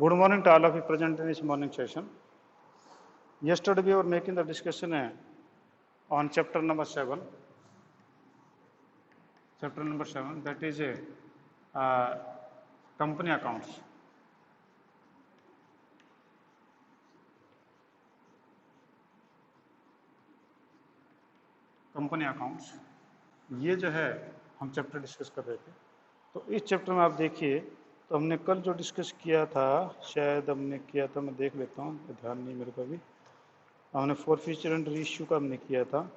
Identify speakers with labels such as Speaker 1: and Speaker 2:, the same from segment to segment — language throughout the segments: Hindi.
Speaker 1: Good morning to all of you present in this morning session. Yesterday we were making the discussion on chapter number 7. Chapter number 7, that is company accounts. Company accounts, ये जो है हम चैप्टर डिस्कस कर रहे थे। तो इस चैप्टर में आप देखिए, तो हमने कल जो डिस्कस किया था, शायद हमने किया था, मैं देख लेता हूँ, ध्यान नहीं मेरे को भी। हमने फॉरफीचर एंड रीइश्यू का हमने किया था।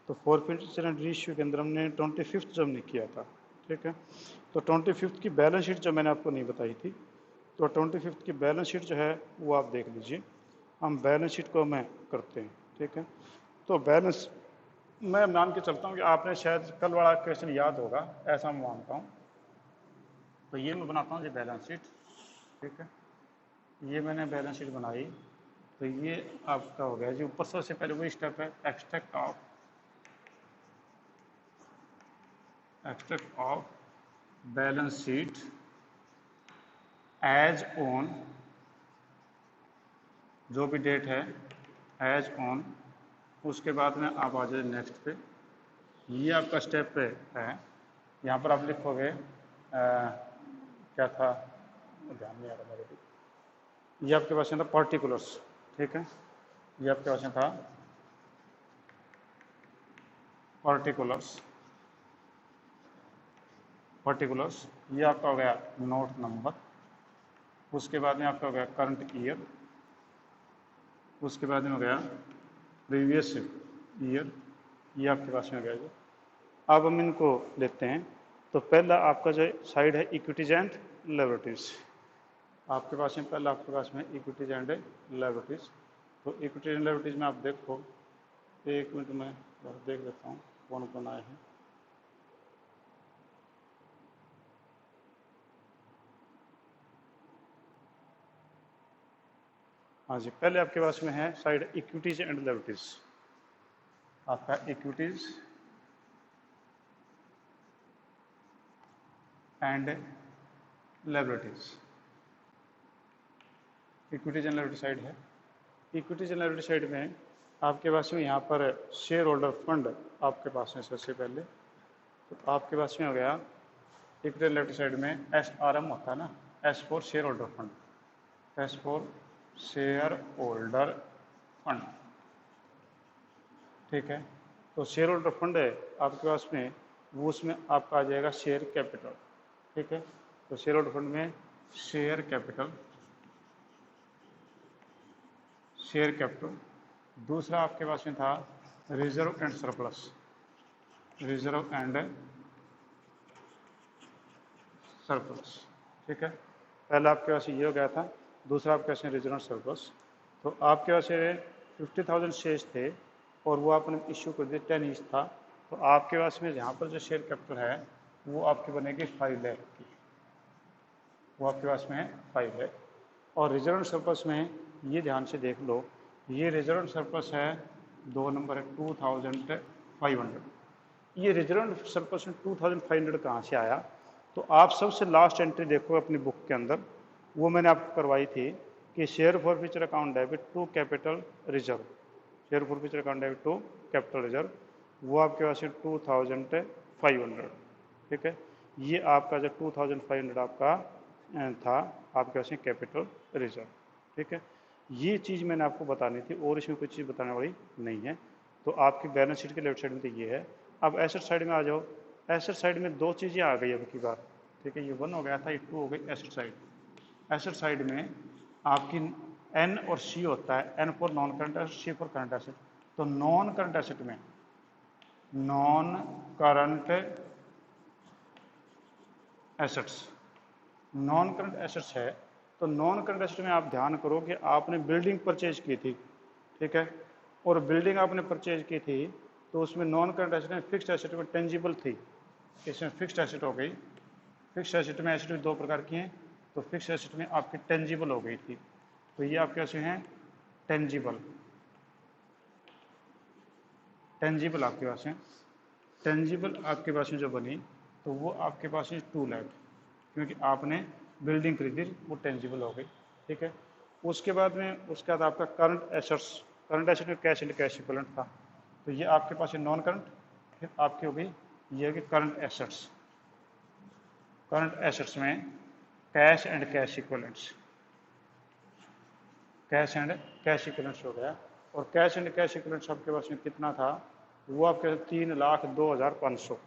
Speaker 1: तो फॉरफीचर एंड रीइश्यू के अंदर हमने 25 जो हमने किया था, ठीक है। तो 25 की बैलेंस शीट जो मैंने आपको नहीं बताई थी, तो 25 की बैलेंस शीट जो है वो आप देख लीजिए। हम बैलेंस शीट को हमें करते हैं, ठीक है। तो बैलेंस मैं मान के चलता हूँ कि आपने शायद कल वाला क्वेश्चन याद होगा, ऐसा मैं मानता हूँ। तो ये मैं बनाता हूँ जी बैलेंस शीट, ठीक है। ये मैंने बैलेंस शीट बनाई, तो ये आपका हो गया जी। ऊपर सबसे पहले वही स्टेप है, extract of balance sheet as on, जो भी डेट है एज ऑन। उसके बाद में आप आ जाए नेक्स्ट पे। ये आपका स्टेप पे है। यहाँ पर आप लिखोगे क्या था, ध्यान नहीं आ रहा मेरे भी। ये आपके पास था पर्टिकुलर्स, ठीक है। ये आपके पास था पर्टिकुलर्स। ये आपका हो गया नोट नंबर। उसके बाद में आपका हो गया करंट ईयर। उसके बाद में हो गया प्रीवियस ईयर। ये आपके पास में हो गया जी। अब हम इनको लेते हैं। तो पहला आपका जो साइड है इक्विटीज एंड लायबिलिटीज। आपके पास में पहला आपके पास में इक्विटीज एंड लायबिलिटीज। तो इक्विटीज एंड लायबिलिटीज में आप देखो, एक मिनट में देख लेता हूँ कौन कौन आए हैं। हाँ जी, पहले आपके पास में है साइड इक्विटीज एंड लायबिलिटीज। आपका equities and liabilities, equities and liability side है। इक्विटीज एंड लायबिलिटी साइड में आपके पास में यहाँ पर शेयर होल्डर फंड आपके पास में सबसे पहले। तो आपके पास में हो गया इक्विटी एंड लायबिलिटी साइड में SRM होता है ना, S for share holder fund, S for share holder fund, ठीक है। तो शेयर होल्डर फंड है आपके पास में, वो उसमें आपका आ जाएगा शेयर कैपिटल, ठीक है। तो शेयर होल्डर फंड में शेयर कैपिटल। दूसरा आपके पास में था रिजर्व एंड सरप्लस। ठीक है। पहला आपके पास ये हो गया था। दूसरा आपके पास रिजर्व एंड सरप्लस। तो आपके पास 50,000 शेयर्स थे और वो आपने इश्यू कर दिया 10 ईच था। तो आपके पास में जहाँ पर जो शेयर कैपिटल है वो आपकी बनेगी 5 लाख की, वो आपके पास में है 5 लाख। और रिजर्व एंड सरप्लस में ये ध्यान से देख लो, ये रिजर्व एंड सरप्लस है 2 नंबर है 2500। ये रिजर्व एंड सरप्लस में 2500 कहाँ से आया? तो आप सबसे लास्ट एंट्री देखो अपनी बुक के अंदर, वो मैंने आपको करवाई थी कि share for future account debit to capital reserve, share for future account debit to capital reserve, वो आपके पास है 2500, ठीक है। ये आपका जो 2500 आपका था आपके पास कैपिटल रिजर्व, ठीक है। ये चीज़ मैंने आपको बतानी थी और इसमें कुछ चीज़ बताने वाली नहीं है। तो आपकी बैलेंस शीट के लेफ्ट साइड में तो ये है। अब एसेट साइड में आ जाओ। एसेट साइड में दो चीज़ें आ गई अब की बार, ठीक है। ये 1 हो गया था, ये 2 हो गई एसेट साइड। एसेट साइड में आपकी N और C होता है, N for non current asset, C for current asset. तो नॉन करंट एसेट में नॉन करंट एसेट्स है। तो नॉन करंट एसेट में आप ध्यान करो कि आपने बिल्डिंग परचेज की थी, ठीक है। और बिल्डिंग आपने परचेज की थी तो उसमें नॉन करंट एसेट में फिक्स्ड एसेट में टेंजिबल थी, इसमें फिक्स्ड एसेट हो गई। फिक्स्ड एसेट में एसेट दो प्रकार की हैं, तो फिक्स्ड एसेट में आपकी टेंजिबल हो गई थी। तो ये आपके पास हैं टेंजिबल आपके पास हैं। टेंजिबल आपके पास में जो बनी तो वो आपके पास है 2 लाख, क्योंकि आपने बिल्डिंग खरीदी वो टेंजिबल हो गई। ठीक है। उसके बाद में उसके बाद आपका करंट एसेट में कैश एंड कैश इक्विवेलेंट था, तो ये आपके पास है नॉन करंट। फिर आपके हो गई ये है कि करंट एसेट्स में cash and cash equivalents, cash and cash equivalents हो गया। और कैश एंड कैश इक्विवेलेंट्स आपके पास में कितना था, वो आपके 3,02,500,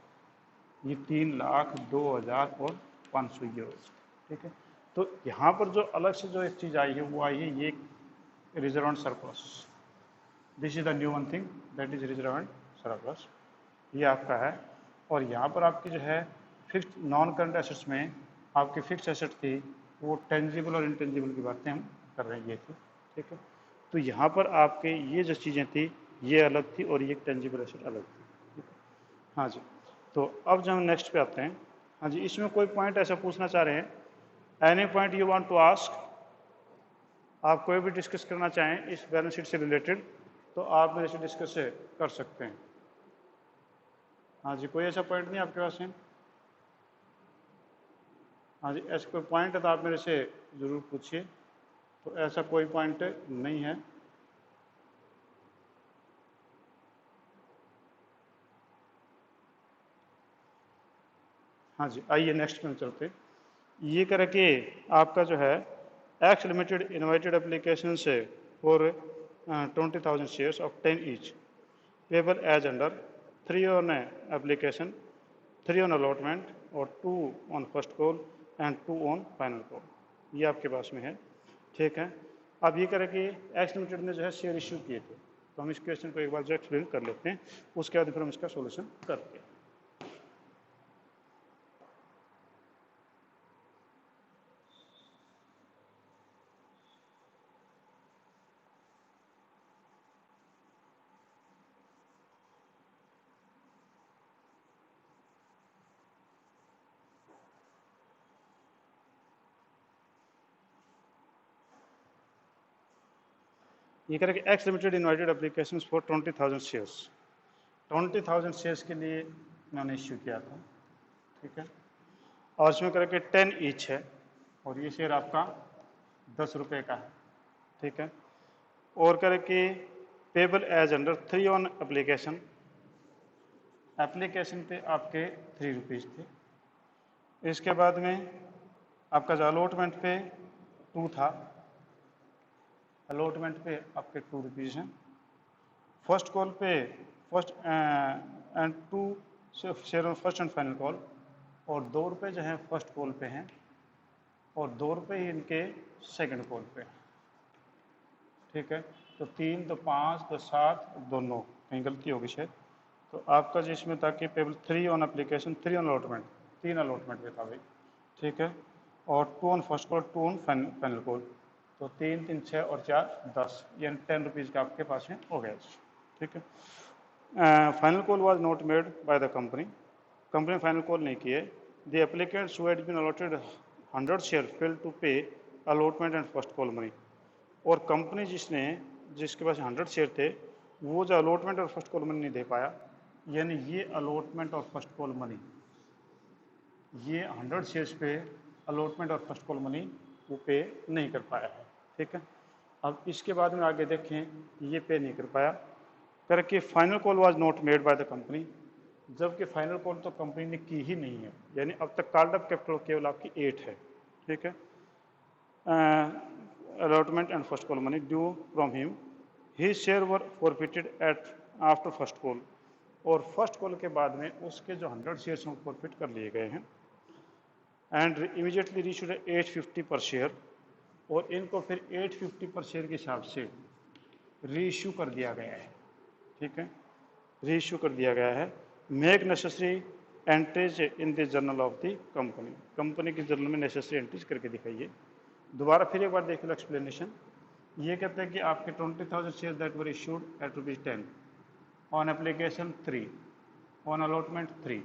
Speaker 1: ये 3,02,500 यूरोज। ठीक है। तो यहाँ पर जो अलग से जो एक चीज़ आई है वो आई है ये reserve and surplus. This is the new one thing that is reserve and surplus, ये आपका है। और यहाँ पर आपकी जो है फिक्स्ड नॉन करंट एसेट्स में आपकी फिक्स्ड एसेट थी, वो टेंजिबल और इंटेंजिबल की बातें हम कर रहे हैं, ये थी। ठीक है। तो यहाँ पर आपके ये जो चीज़ें थी ये अलग थी और ये टेंजिबल एसेट अलग थी। ठीक है। हाँ जी। तो अब जब हम नेक्स्ट पे आते हैं, हाँ जी, इसमें कोई पॉइंट ऐसा पूछना चाह रहे हैं, any point you want to ask, आप कोई भी डिस्कस करना चाहें इस बैलेंस शीट से रिलेटेड तो आप मेरे से डिस्कस कर सकते हैं। हाँ जी, कोई ऐसा पॉइंट नहीं आपके पास है? हाँ जी, ऐसा कोई पॉइंट है तो आप मेरे से ज़रूर पूछिए। तो ऐसा कोई पॉइंट नहीं है। हाँ जी, आइए नेक्स्ट में चलते। ये करके आपका जो है एक्स लिमिटेड इन्वाइटेड एप्लीकेशन से for 20,000 shares of 10 each payable as under 3 on application, 3 on allotment और 2 on first call and 2 on final call, ये आपके पास में है। ठीक है। अब ये करें कि एक्स लिमिटेड ने जो है शेयर इश्यू किए थे, तो हम इस क्वेश्चन को एक बार जो एक्सप्लेन कर लेते हैं, उसके बाद फिर हम इसका सोल्यूशन करते हैं। ये करें कि x limited invited application for 20,000 shares, 20,000 shares के लिए मैंने इश्यू किया था। ठीक है। और इसमें करके 10 ईच है और ये शेयर आपका 10 रुपये का है। ठीक है। और करके payable as under 3 on application, application पे आपके 3 रुपीज़ थे। इसके बाद में आपका जो अलॉटमेंट पे 2 था, अलॉटमेंट पे आपके 2 रुपीज़ हैं। फर्स्ट कॉल पे first and 2 share on first and final call, और 2 रुपये जो हैं फर्स्ट कॉल पे हैं और 2 रुपये ही इनके सेकंड कॉल पे। ठीक है। तो 3 तो 5 तो 7 2 9, कहीं गलती होगी शायद। तो आपका जो इसमें था कि payable 3 on application, 3 on allotment, 3 allotment पे था भाई। ठीक है। और 2 on first call, 2 on final call, तो 3 3 6 और 4 10, यानी 10 रुपीज़ का आपके पास में हो गया। ठीक है। Final call was not made by the company, company final call नहीं किए। The applicants who had been allotted 100 share fail to pay allotment and first call money, और कंपनी जिसके पास 100 शेयर थे वो जो अलॉटमेंट और फर्स्ट कॉल मनी नहीं दे पाया, यानी ये अलॉटमेंट और फर्स्ट कॉल मनी, ये 100 शेयर्स पे अलॉटमेंट और फर्स्ट कॉल मनी वो पे नहीं कर पाया है। ठीक है। अब इसके बाद में आगे देखें, ये पे नहीं कर पाया करके final call was not made by the company, जबकि फाइनल कॉल तो कंपनी ने की ही नहीं है, यानी अब तक कॉल्ड अप कैपिटल केवल आपकी 8 है। ठीक है। Allotment and first call money due from him, he share were forfeited at after first call, और फर्स्ट कॉल के बाद में उसके जो 100 शेयर्स हैं फॉरफिट कर लिए गए हैं। एंड इमीडिएटली रीइश्यूड 850 पर शेयर, और इनको फिर 850 पर शेयर के हिसाब से रीइश्यू कर दिया गया है। ठीक है। रीइश्यू कर दिया गया है। Make necessary entries in the journal of the company, company के जर्नल में नेसेसरी एंट्रीज करके दिखाइए। दोबारा फिर एक बार देख लो एक्सप्लेनेशन। ये कहते हैं कि आपके 20,000 share that were issued at ₹10 on application 3, on allotment 3,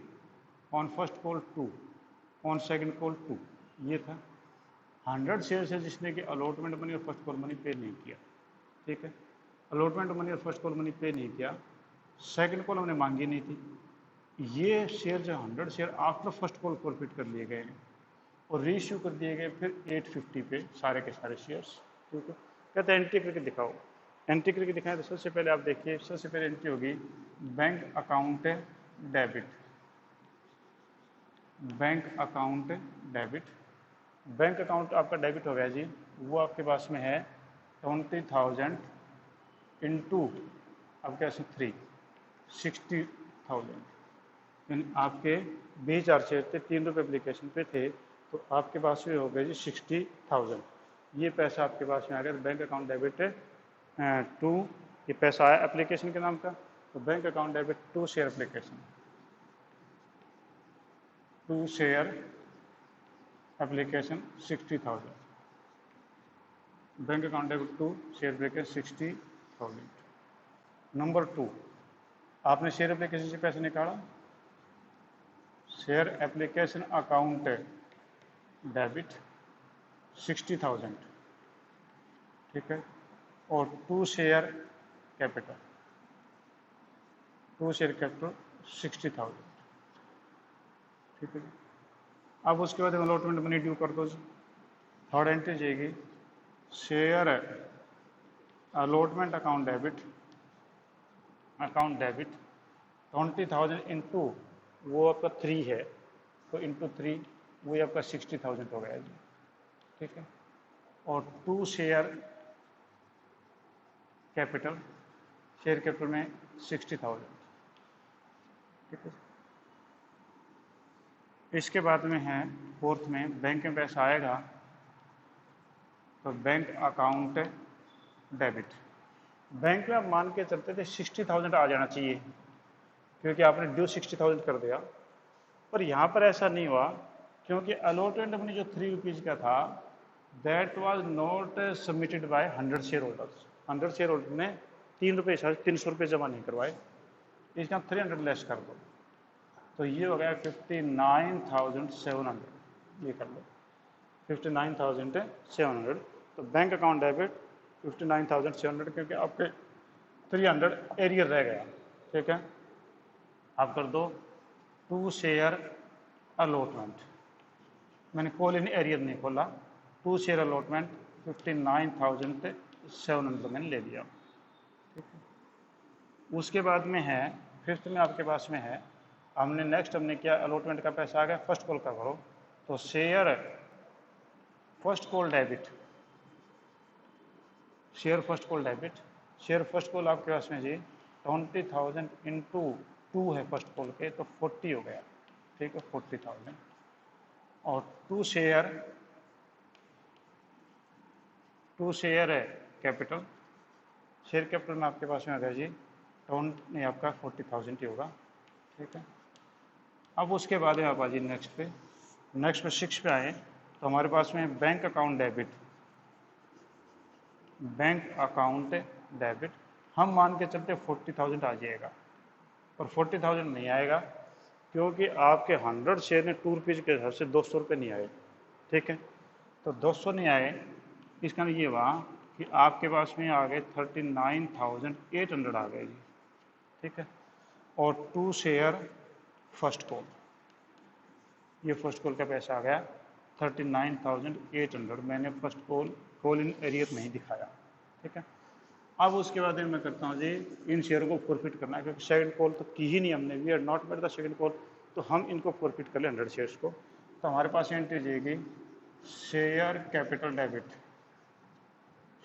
Speaker 1: on first call 2, on second call 2, ये था। 100 शेयर है जिसने कि अलॉटमेंट मनी और फर्स्ट कॉल मनी पे नहीं किया। ठीक है। अलॉटमेंट मनी और फर्स्ट कॉल मनी पे नहीं किया, सेकंड कॉल हमने मांगी नहीं थी। ये शेयर जो 100 share after first call forfeit कर लिए गए हैं, और रीइश्यू कर दिए गए फिर 850 पे सारे के सारे शेयर्स। ठीक है, कहते हैं एंट्री करके दिखाओ। एंट्री करके दिखाएं तो सबसे पहले आप देखिए, सबसे पहले एंट्री होगी bank account debit. Bank account debit, bank account आपका डेबिट हो गया जी, वो आपके पास में है 20,000 इंटू आपके पास 60,000, यानी आपके 20,000 शेयर थे, 3 रुपये एप्लीकेशन पे थे, तो आपके पास में हो गया जी 60,000। ये पैसा आपके पास में आ गया, बैंक अकाउंट डेबिट टू, ये पैसा आया एप्लीकेशन के नाम का, तो bank account debit to share application, to share application 60,000, bank account debit to share application 60,000। Number 2, आपने शेयर एप्लीकेशन से पैसे निकाला, शेयर एप्लीकेशन अकाउंट डेबिट 60,000, ठीक है, और to share capital, to share capital 60,000, ठीक है। अब उसके बाद अलॉटमेंट मनी ड्यू कर दो। थर्ड एंट्री जाएगी share allotment account debit, account debit 20,000 into, वो आपका 3 है, तो इंटू 3 वो आपका 60,000 हो गया जी, ठीक है। और to share capital, share capital में 60,000, ठीक है। इसके बाद में है फोर्थ में, बैंक में पैसा आएगा तो बैंक अकाउंट डेबिट, बैंक में आप मान के चलते थे 60,000 आ जाना चाहिए, क्योंकि आपने ड्यू 60,000 कर दिया, पर यहाँ पर ऐसा नहीं हुआ, क्योंकि अलॉटमेंट मनी जो 3 रुपीज़ का था, that was not submitted by 100 share holders. 100 share holder ने 3 रुपये 300 रुपये जमा नहीं करवाए, इसका 300 लेस कर दो, तो ये हो गया 59,700, ये कर लो 59,700। तो बैंक अकाउंट डेबिट 59,700, क्योंकि आपके 300 एरियर रह गया, ठीक है। आप कर दो टू शेयर अलॉटमेंट, मैंने कॉल इन एरियर नहीं खोला, टू शेयर अलॉटमेंट 59,700 मैंने ले लिया, ठीक है। उसके बाद में है फिफ्थ में आपके पास में है, हमने नेक्स्ट हमने किया, अलॉटमेंट का पैसा आ गया, फर्स्ट कॉल का भरो, तो share first call debit, share first call debit, share first call आपके पास में जी 20,000 इंटू 2 है फर्स्ट कॉल के, तो 40 हो गया, ठीक है, 40,000। और टू शेयर है कैपिटल, शेयर कैपिटल में आपके पास में आ गया जी नहीं, आपका 40,000 ही होगा, ठीक है। अब उसके बाद में आप आ जाइए नेक्स्ट पे, नेक्स्ट पे 6 पे आए, तो हमारे पास में bank account debit, bank account debit हम मान के चलते 40,000 आ जाएगा, पर 40,000 नहीं आएगा, क्योंकि आपके 100 शेयर ने 2 रुपीज़ के हिसाब से 200 रुपये नहीं आए, ठीक है। तो 200 नहीं आए, इसका ये हुआ कि आपके पास में आ गए 39,800 आ गए जी, ठीक है। और टू शेयर फर्स्ट कॉल, ये फर्स्ट कॉल का पैसा आ गया 39,800, मैंने फर्स्ट कॉल इन एरियर नहीं दिखाया, ठीक है। अब उसके बाद मैं करता हूँ जी, इन शेयरों को फॉरफिट करना है, क्योंकि सेकंड कॉल तो की ही नहीं हमने, we are not made the second call, तो हम इनको फॉरफिट कर लें 100 शेयर्स को। तो हमारे पास एंट्री जाएगी share capital debit,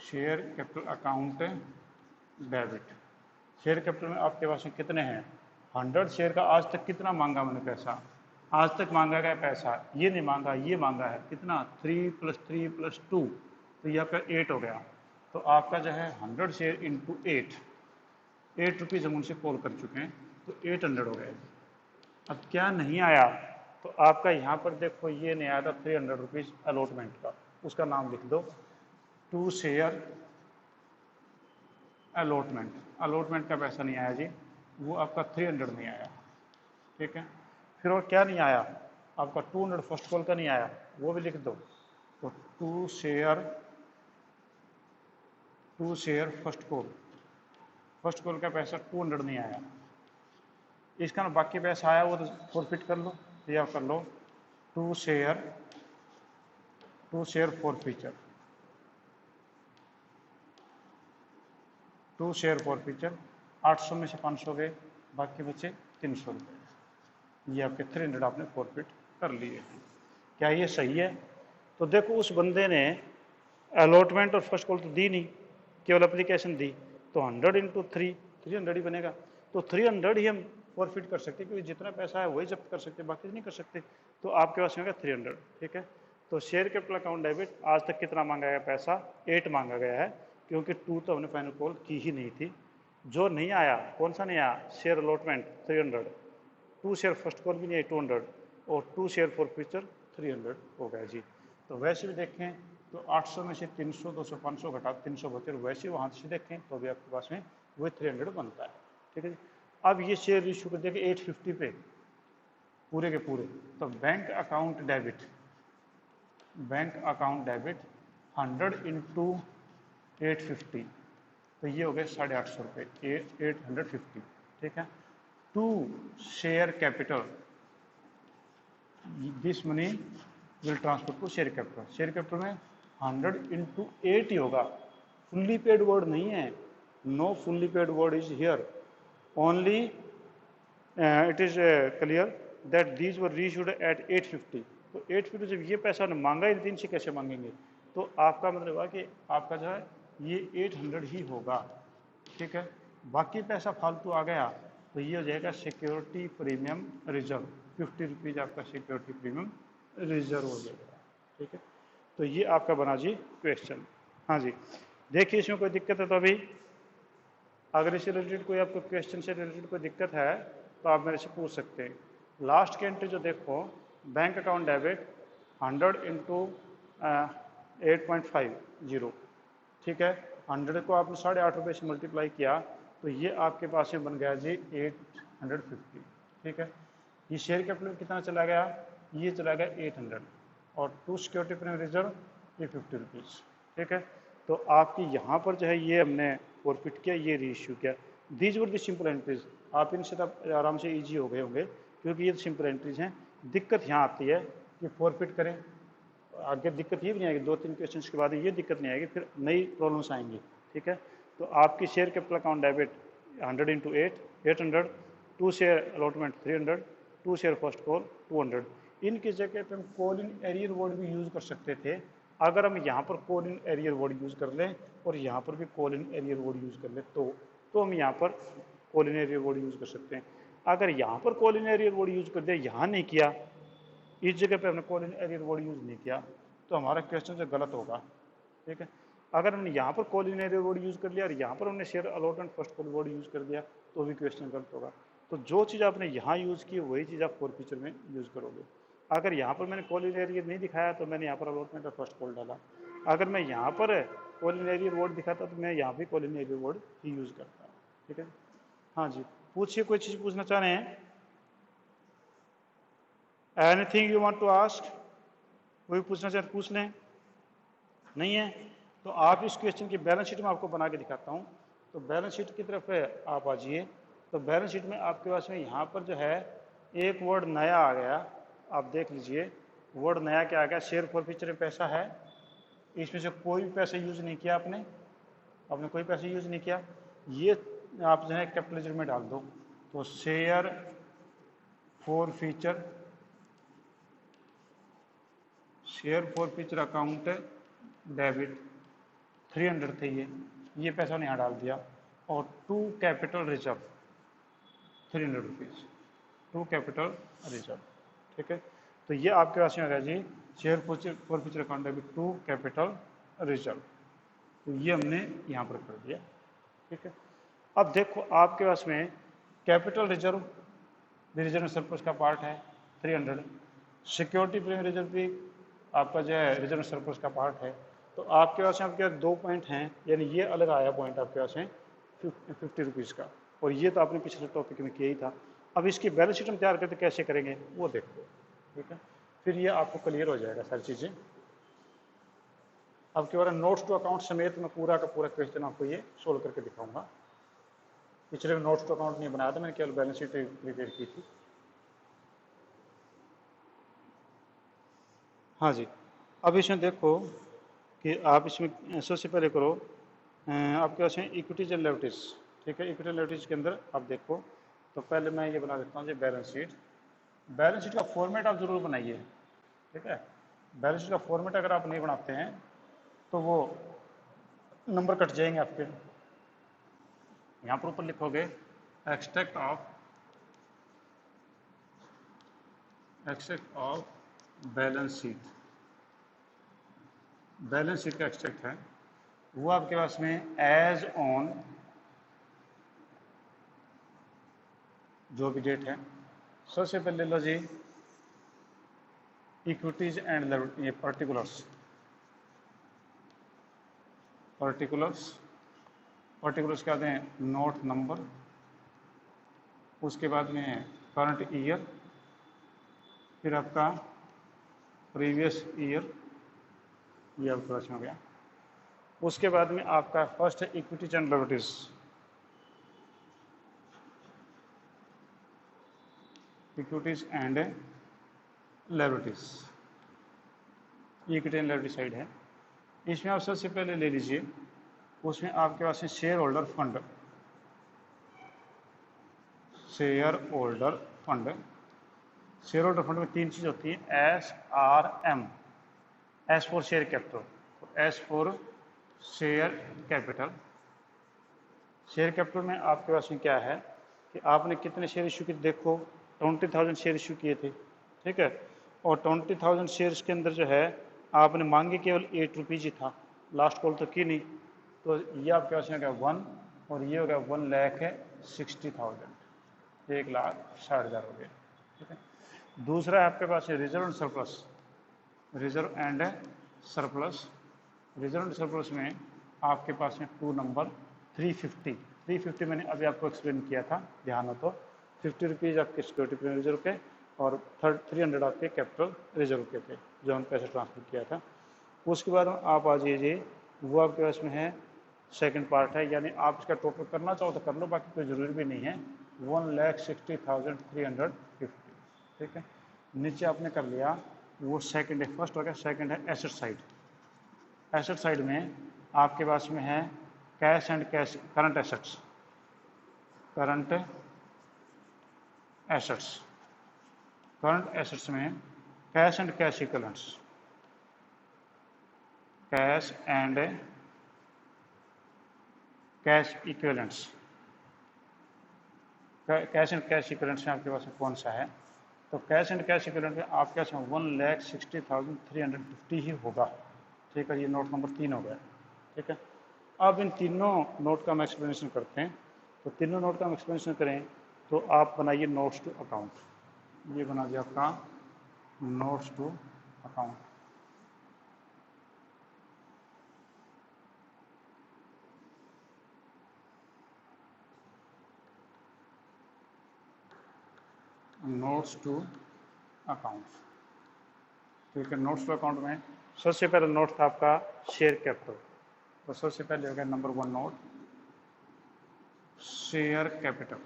Speaker 1: share capital account debit, share capital में आपके पास में कितने हैं, 100 शेयर का आज तक कितना मांगा मैंने पैसा, आज तक मांगा गया पैसा, ये नहीं मांगा, ये मांगा है कितना 3 + 3 + 2, तो ये आपका 8 हो गया। तो आपका जो है 100 शेयर इंटू 8 रुपीज़ हम उनसे कॉल कर चुके हैं, तो 800 हो गया। अब क्या नहीं आया, तो आपका यहाँ पर देखो ये नहीं आया था 300 रुपीज़ अलॉटमेंट का, उसका नाम लिख दो टू शेयर अलॉटमेंट, अलॉटमेंट का पैसा नहीं आया जी, वो आपका 300 नहीं आया, ठीक है। फिर और क्या नहीं आया, आपका 200 फर्स्ट कॉल का नहीं आया, वो भी लिख दो, तो टू शेयर फर्स्ट कॉल का पैसा 200 नहीं आया, इसका ना बाकी पैसा आया वो तो फॉरफिट कर लो, या कर लो to share to share forfeiture, to share forfeiture 800 में से 500 गए, बाकी बचे 300 रुपये। ये आपके 300 आपने फॉरफिट कर लिए। क्या ये सही है? तो देखो उस बंदे ने अलॉटमेंट और फर्स्ट कॉल तो दी नहीं, केवल एप्लीकेशन दी, तो 100 इंटू 300 ही बनेगा। तो 300 ही हम फॉरफिट कर सकते हैं, क्योंकि जितना पैसा है वही जब्त कर सकते, बाकी नहीं कर सकते। तो आपके पास होगा 300। ठीक है, तो शेयर कैपिटल अकाउंट डेबिट आज तक कितना मांगा गया पैसा? 8 मांगा गया है, क्योंकि 2 तो हमने फाइनल कॉल की ही नहीं थी। जो नहीं आया, कौन सा नहीं आया? Share allotment 300, 2 share first call भी नहीं आई 200, और 2 शेयर फॉर फ्यूचर 300 हो गया जी। तो वैसे भी देखें तो 800 में से 300, 200, 500 घटा 300 बचे, वैसे वहाँ से देखें तो अभी आपके पास में वही 300 बनता है। ठीक है जी। अब ये शेयर इशू कर देंगे 850 पे पूरे के पूरे, तो bank account debit, bank account debit 100 into 850, तो ये हो गए 850 रुपये, 850। ठीक है, to share capital, this money will transfer to share capital. Share capital में 100 इंटू 8 ही होगा, फुल्ली पेड वर्ड नहीं है, no fully paid word is here, only it is clear that these were reissued at 850। तो 850 जब ये पैसा मांगा ही 3 से कैसे मांगेंगे? तो आपका मतलब हुआ कि आपका जो है ये 800 ही होगा। ठीक है, बाकी पैसा फालतू आ गया तो ये हो जाएगा सिक्योरिटी प्रीमियम रिजर्व, 50 रुपीज़ आपका सिक्योरिटी प्रीमियम रिजर्व हो जाएगा। ठीक है, तो ये आपका बना जी क्वेश्चन। हाँ जी, देखिए इसमें कोई दिक्कत है तो अभी, अगर इससे रिलेटेड कोई आपको क्वेश्चन से रिलेटेड कोई दिक्कत है तो आप मेरे से पूछ सकते हैं। लास्ट की एंट्री जो देखो, बैंक अकाउंट डेबिट 100 इंटू 8.50, ठीक है, 100 को आपने 8.5 रुपये से मल्टीप्लाई किया तो ये आपके पास में बन गया जी 850। ठीक है, ये शेयर कैपिटल कितना चला गया? ये चला गया 800, और 2 सिक्योरिटी प्रीमियम रिजर्व ये 50 रुपीज़। ठीक है, तो आपकी यहाँ पर जो है ये हमने फॉरफिट किया, ये रीइश्यू किया। These were the simple entries, आप इनसे तब आराम से ईजी हो गए होंगे, क्योंकि ये सिंपल एंट्रीज हैं। दिक्कत यहाँ आती है कि फॉरफिट करें, आगे दिक्कत ये भी नहीं आएगी, 2-3 क्वेश्चन के बाद ये दिक्कत नहीं आएगी, फिर नई प्रॉब्लम्स आएंगी। ठीक है, तो आपकी share capital account debit 100 into 800, 2 share allotment 300, 2 share first call 200। इनकी जगह पे हम कॉल इन एरियर वर्ड भी यूज़ कर सकते थे। अगर हम यहाँ पर call in arrear word use कर लें और यहाँ पर भी call in arrear word use कर लें तो हम यहाँ पर call in arrear word use कर सकते हैं। अगर यहाँ पर call in arrear word use कर दिया, यहाँ नहीं किया, इस जगह पे हमने call in arrear word use नहीं किया, तो हमारा क्वेश्चन जो गलत होगा। ठीक है, अगर हमने यहाँ पर call in arrear word use कर लिया और यहाँ पर हमने share allotment first call word use कर दिया तो भी क्वेश्चन गलत होगा। तो जो चीज़ आपने यहाँ यूज़ की वही चीज़ आप फॉरफीचर में यूज़ करोगे। अगर यहाँ पर मैंने कॉल इन एरियर नहीं दिखाया तो मैंने यहाँ पर अलॉटमेंट और फर्स्ट कॉल डाला, अगर मैं यहाँ पर कॉल इन एरियर वर्ड दिखाता तो मैं यहाँ भी call in arrear word he use करता। ठीक है, हाँ जी, पूछिए, कोई चीज़ पूछना चाह रहे हैं? Anything you want to ask? कोई पूछना चाहे पूछ लें, नहीं है तो आप इस क्वेश्चन की बैलेंस शीट में आपको बना के दिखाता हूँ। तो बैलेंस शीट की तरफ आप आ जाइए। तो बैलेंस शीट में आपके पास में यहाँ पर जो है एक वर्ड नया आ गया, आप देख लीजिए वर्ड नया क्या आ गया। शेयर फॉरफीचर में पैसा है, इसमें से कोई भी पैसा यूज नहीं किया आपने कोई पैसा यूज नहीं किया, ये आप जो है कैपिटल में डाल दो। तो share forfeiture, share forfeiture account debit 300 थे, ये पैसा ने यहाँ डाल दिया, और 2 capital reserve 300 rupees, 2 capital reserve. ठीक है, तो ये आपके पास में आ गया जी share forfeiture account debit 2 capital reserve, तो ये हमने यहाँ पर कर दिया। ठीक है, अब देखो आपके पास में कैपिटल रिजर्व रिजर्व सरप्लस का पार्ट है 300, सिक्योरिटी प्रीमियम रिजर्व भी आपका जो है रिजर्व सरप्लस का पार्ट है। तो आपके पास में आपके 2 पॉइंट हैं, यानी ये अलग आया पॉइंट आपके पास में 50 रुपीज़ का, और ये तो आपने पिछले टॉपिक में किया ही था। अब इसकी बैलेंस शीट हम तैयार करते कैसे करेंगे वो देखो। ठीक है, फिर ये आपको क्लियर हो जाएगा सारी चीज़ें। अब के बारे में नोट्स टू अकाउंट समेत मैं पूरा का पूरा क्वेश्चन आपको ये सोल्व करके दिखाऊंगा। पिछले में नोट्स टू अकाउंट नहीं बनाया था, मैंने केवल बैलेंस शीट प्रिपेयर की थी। हाँ जी, अब इसमें देखो कि आप इसमें सबसे पहले करो आपके पास है इक्विटीज एंड लायबिलिटीज। ठीक है, इक्विटी लायबिलिटीज के अंदर आप देखो, तो पहले मैं ये बना देता हूँ जी बैलेंस शीट। बैलेंस शीट का फॉर्मेट आप जरूर बनाइए। ठीक है, बैलेंस शीट का फॉर्मेट अगर आप नहीं बनाते हैं तो वो नंबर कट जाएंगे आपके। यहाँ पर ऊपर लिखोगे extract of balance sheet. Balance sheet का एक्सट्रैक्ट है वो आपके पास में एज ऑन जो भी डेट है। सबसे पहले लो जी इक्विटीज एंड ये पर्टिकुलर्स के बाद में नोट नंबर, उसके बाद में करंट ईयर, फिर आपका प्रीवियस ईयर, ये आपका प्रश्न हो गया। उसके बाद में आपका फर्स्ट है equities and liabilities. Equities and liabilities, equity and liability side है। इसमें आप सबसे पहले ले लीजिए, उसमें आपके पास है shareholder fund. Shareholder fund में तीन चीज होती है, SRM। S for share capital, तो S for share capital. Share capital में आपके पास में क्या है कि आपने कितने शेयर इशू किए, देखो 20,000 शेयर इशू किए थे। ठीक है, और 20,000 शेयर्स के अंदर जो है आपने मांगे केवल 8 रुपीज़ ही था, लास्ट कॉल तो की नहीं। तो ये आपके पास में क्या 1 और ये हो गया 1,60,000, 1,60,000 हो गया। ठीक है, दूसरा है आपके पास है reserve and surplus. Reserve and surplus में आपके पास में टू नंबर 350 मैंने अभी आपको एक्सप्लेन किया था, ध्यान हो तो। 50 रुपीज़ आपके सिक्योरिटी रिजर्व के और 300 आपके कैपिटल रिजर्व के थे जो हम पैसे ट्रांसफर किया था। उसके बाद आप आ जाइए, वो आपके पास में है सेकंड पार्ट है, यानी आप इसका टोटल करना चाहो तो कर लो, बाकी कोई ज़रूरी भी नहीं है। 1,60,350। ठीक है, नीचे आपने कर लिया, वो सेकंड है, फर्स्ट हो गया। सेकंड है एसेट साइड। एसेट साइड में आपके पास में है cash and cash current assets. Current assets में cash and cash equivalents, cash and cash equivalents. Cash and cash equivalents में आपके पास में कौन सा है, तो कैश एंड कैश इक्विवेलेंट में आपके पास में 1,60,350 ही होगा। ठीक है, ये नोट नंबर 3 हो गया। ठीक है, अब इन तीनों नोट का हम एक्सप्लेनेशन करते हैं। तो तीनों नोट का हम एक्सप्लेनेशन करें तो आप बनाइए नोट्स टू अकाउंट। ये बना दिया आपका notes to account. Notes to account. ठीक है, नोट्स टू अकाउंट में सबसे पहला नोट था आपका शेयर कैपिटल। तो सबसे पहले हो गया number 1 note share capital.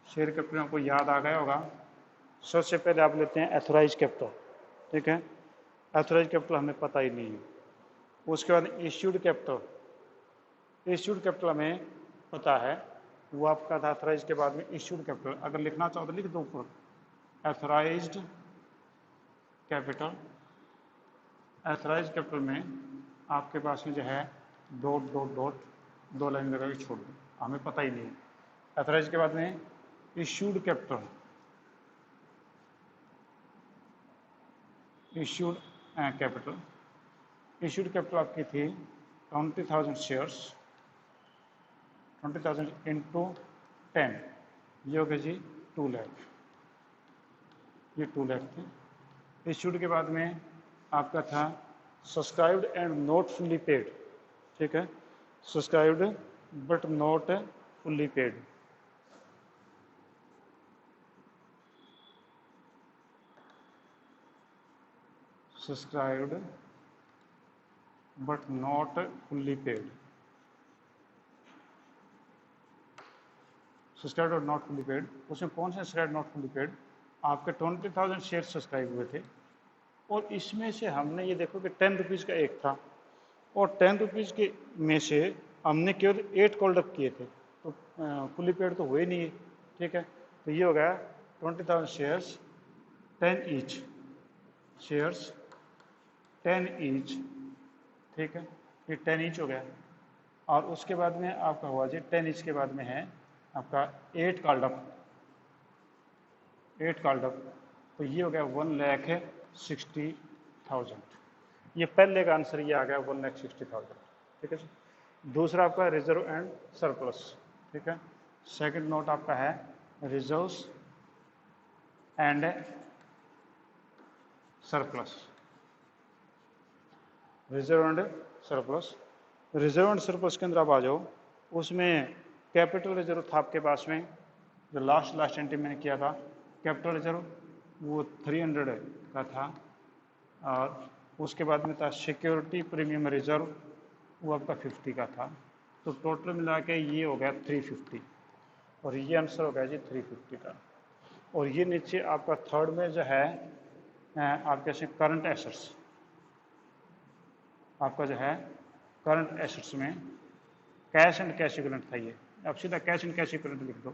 Speaker 1: Share capital आपको याद आ गया होगा। सबसे पहले आप लेते हैं एथोराइज कैपिटल। ठीक है, एथोराइज कैपिटल हमें पता ही नहीं है। उसके बाद इश्यूड कैपिटल। इश्यूड कैपिटल हमें पता है, वो आपका था एथोराइज के बाद में इश्यूड कैपिटल। अगर लिखना चाहो तो लिख दो ऊपर एथोराइज्ड कैपिटल। एथोराइज कैपिटल में आपके पास में जो है डॉट डॉट डॉट 2 लाइन लगा के छोड़ दो, हमें पता ही नहीं है। एथोराइज के बाद में इश्यूड कैपिटल। इश्यूड कैपिटल आपकी थी 20,000 शेयर्स। 20,000 इंटू 10, ये हो गया जी 2 लाख। ये 2 लाख थे। इश्यूड के बाद में आपका था subscribed and not fully paid. ठीक है, subscribed but not fully paid. Subscribed but not fully paid. Subscribed और नॉट फुल्ली पेड, उसमें कौन से सब्सक्राइब नॉट फुल्ली पेड, आपके 20,000 शेयर सब्सक्राइब हुए थे। और इसमें से हमने ये देखो कि 10 रुपीज़ का एक था, और 10 रुपीज़ के में से हमने केवल 8 कॉल अप किए थे, तो फुली पेड तो हुए नहीं है। ठीक है, तो ये हो गया 20,000 शेयर्स 10 ईच, शेयर्स 10 ईच। ठीक है, ये 10 ईच हो गया। और उसके बाद में आपका हुआ जी 10 ईच के बाद में है आपका 8 कॉल्ड अप, 8 कॉल्ड अप, तो ये हो गया 1,60,000। ये पहले का आंसर ये आ गया 1,60,000। ठीक है जी। दूसरा आपका रिजर्व एंड सरप्लस। ठीक है, सेकंड नोट आपका है reserves and surplus, reserve and surplus. Reserve and surplus के अंदर आप आ जाओ, उसमें कैपिटल रिजर्व था आपके पास में, जो लास्ट एंट्री मैंने किया था, कैपिटल रिजर्व वो 300 का था, और उसके बाद में था सिक्योरिटी प्रीमियम रिजर्व, वो आपका 50 का था। तो टोटल मिला के ये हो गया 350, और ये आंसर हो गया जी 350 का। और ये नीचे आपका थर्ड में जो है आपके से करंट एसेट्स, आपका जो है करंट एसेट्स में कैश एंड कैश इक्विवेलेंट था ये, अब सीधा कैश एंड कैश इक्विवेलेंट लिख दो,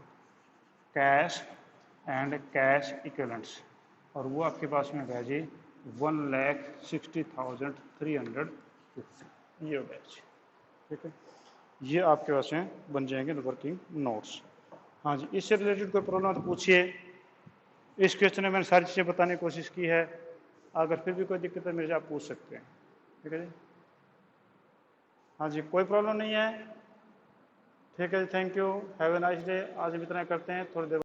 Speaker 1: कैश एंड कैश इक्विवेलेंट्स, और वो आपके पास में गया जी 1,60,350, ये हो गया जी। ठीक है, ये आपके पास में बन जाएंगे वर्किंग नोट्स। हाँ जी, इससे रिलेटेड कोई प्रॉब्लम तो पूछिए। इस क्वेश्चन में मैंने सारी चीज़ें बताने की कोशिश की है, अगर फिर भी कोई दिक्कत है मेरे से आप पूछ सकते हैं। ठीक है जी, हाँ जी, कोई प्रॉब्लम नहीं है। ठीक है जी, thank you, have a nice day. आज हम इतना करते हैं, थोड़ी देर